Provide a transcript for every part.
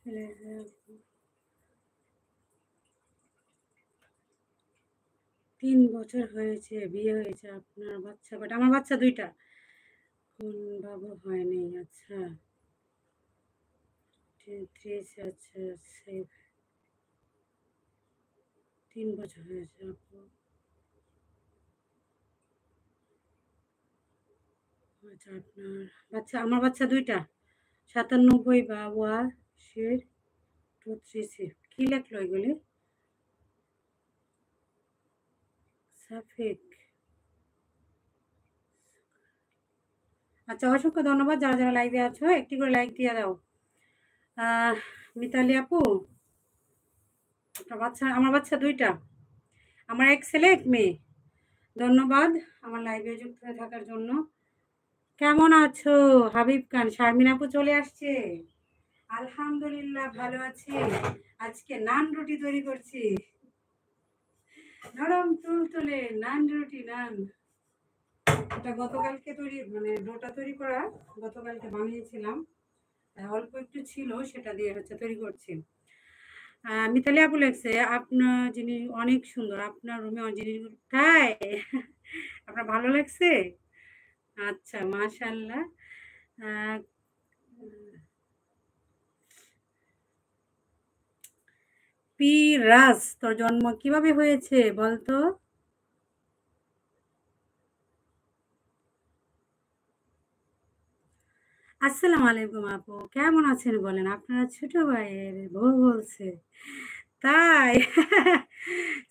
3 বছর হয়েছে বিয়ে হয়েছে আপনার বাচ্চা বাট আমার বাচ্চা 2টা কোন বাবু হয়নি আচ্ছা আচ্ছা 3 বছর হয়েছে আপু আচ্ছা আপনার বাচ্চা আমার বাচ্চা 2টা 97 বা ওয়া শের 236 কি লেখলো এগুলি সাফিক আচ্ছা অসংখ্য ধন্যবাদ যারা যারা লাইভে আছো একটি করে লাইক দিয়ে দাও মিতালি আপু আপনার বাচ্চা আমার বাচ্চা 2টা আমার এক ছেলে এক মেয়ে ধন্যবাদ আমার লাইভে যুক্ত হয়ে থাকার জন্য কেমন আছো হাবিব খান শারমিন আপু চলে আসছে আলহামদুলিল্লাহ ভালো আছি আজকে নান রুটি তৈরি করছি নরম তুলতুলে নান রুটি নান এটা গতকালকে তৈরি মানে ডোটা তৈরি করা গতকালকে বানিয়েছিলাম অল্প একটু ছিল সেটা দিয়ে হচ্ছে তৈরি করছি মিতালি আপু লেগছে আপনার জিনিস অনেক সুন্দর আপনার রুমে জিনিস তাই আপনার ভালো লাগছে আচ্ছা মাশাআল্লাহ পি রাজ তোর জন্ম কিভাবে হয়েছে বলতো আসসালামু আলাইকুম আপু কেমন আছেন বলেন আপনার ছোট ভাইয়ের বউ বলছে তাই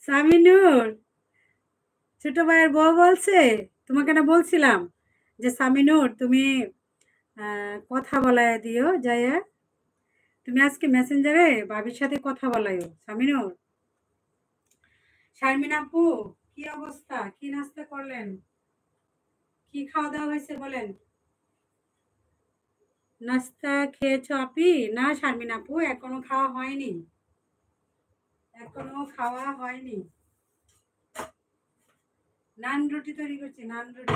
সামিনুর ছোট ভাইয়ের বউ বলছে তোমাকে না বলছিলাম যে সামিনুর তুমি কথা বলায় দিও যাইয়া তুমি আজকে মেসেঞ্জারে ভাবির সাথে কথা বলাইও সামিনুর শারমিন আপু কি অবস্থা কি নাস্তা করলেন কি খাওয়া দাওয়া হয়েছে বলেন নাস্তা খেয়েছো আপি না শারমিন আপু এখনো খাওয়া হয়নি এখনো খাওয়া হয়নি নান রুটি তৈরি করছি নান রুটি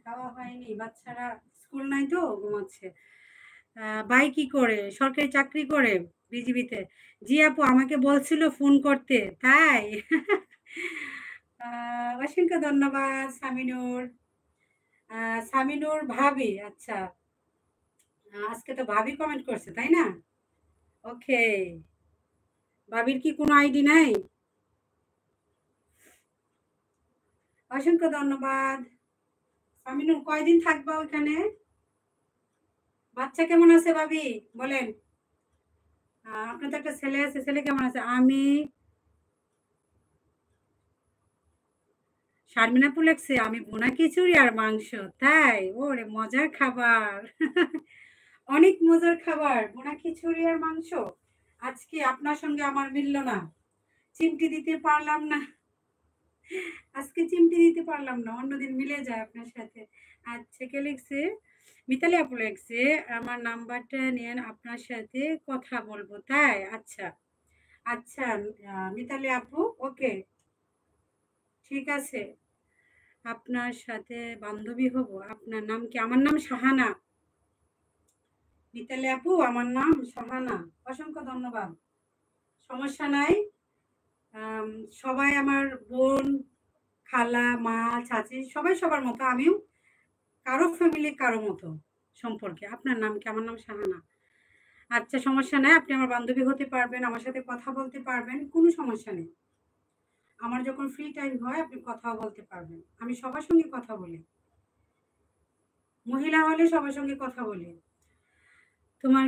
খাওয়া হয়নি বাচ্চারা স্কুল নাই তো ঘুমাচ্ছে ভাই কি করে সরকারি চাকরি করে বিজিবিতে জি আপু আমাকে বলছিল ফোন করতে তাই অসংখ্য ধন্যবাদ সামিনুর সামিনুর ভাবি আচ্ছা আজকে তো ভাবি কমেন্ট করছে তাই না ওকে ভাবির কি কোনো আইডি নাই অসংখ্য ধন্যবাদ সামিনুর কয়দিন থাকবা ওইখানে বাচ্চা কেমন আছে ভাবি বলেন আপনার তো একটা ছেলে আছে ছেলে কেমন আছে আমি শারমিন আপু লেখছে আমি ভুনা খিচুড়ি আর মাংস তাই ওরে মজার খাবার অনেক মজার খাবার ভুনা খিচুড়ি আর মাংস আজকে আপনার সঙ্গে আমার মিলল না চিমটি দিতে পারলাম না আজকে চিমটি দিতে পারলাম না অন্যদিন মিলে যায় আপনার সাথে আচ্ছা কে লিখছে মিতালি আপু লিখছে আমার নাম্বারটা নিয়ে আপনার সাথে কথা বলবো তাই আচ্ছা আচ্ছা মিতালি আপু ওকে ঠিক আছে আপনার সাথে বান্ধবী হব আপনার নাম কি আমার নাম শাহানা মিতালি আপু আমার নাম শাহানা অসংখ্য ধন্যবাদ সমস্যা নাই আম, সবাই আমার বোন খালা মা চাচি সবাই সবার মতো আমিও কারো ফ্যামিলি কারো মতো সম্পর্কে আপনার নাম কি আমার নাম শাহানা আচ্ছা সমস্যা নাই আপনি আমার বান্ধবী হতে পারবেন আমার সাথে কথা বলতে পারবেন কোনো সমস্যা নেই আমার যখন ফ্রি টাইম হয় আপনি কথাও বলতে পারবেন আমি সবার সঙ্গে কথা বলি মহিলা হলে সবার সঙ্গে কথা বলি তোমার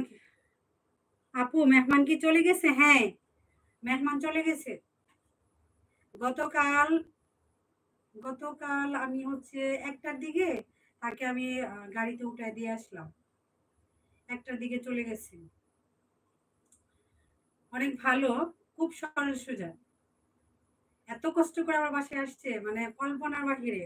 আপু মেহমান কি চলে গেছে হ্যাঁ মেহমান চলে গেছে গতকাল গতকাল আমি হচ্ছে 1টার দিকে তাকে আমি গাড়িতে উঠায় দিয়ে আসলাম 1টার দিকে চলে গেছি অনেক ভালো খুব সরল সোজা এত কষ্ট করে আমার বাসায় আসছে মানে কল্পনার বাহিরে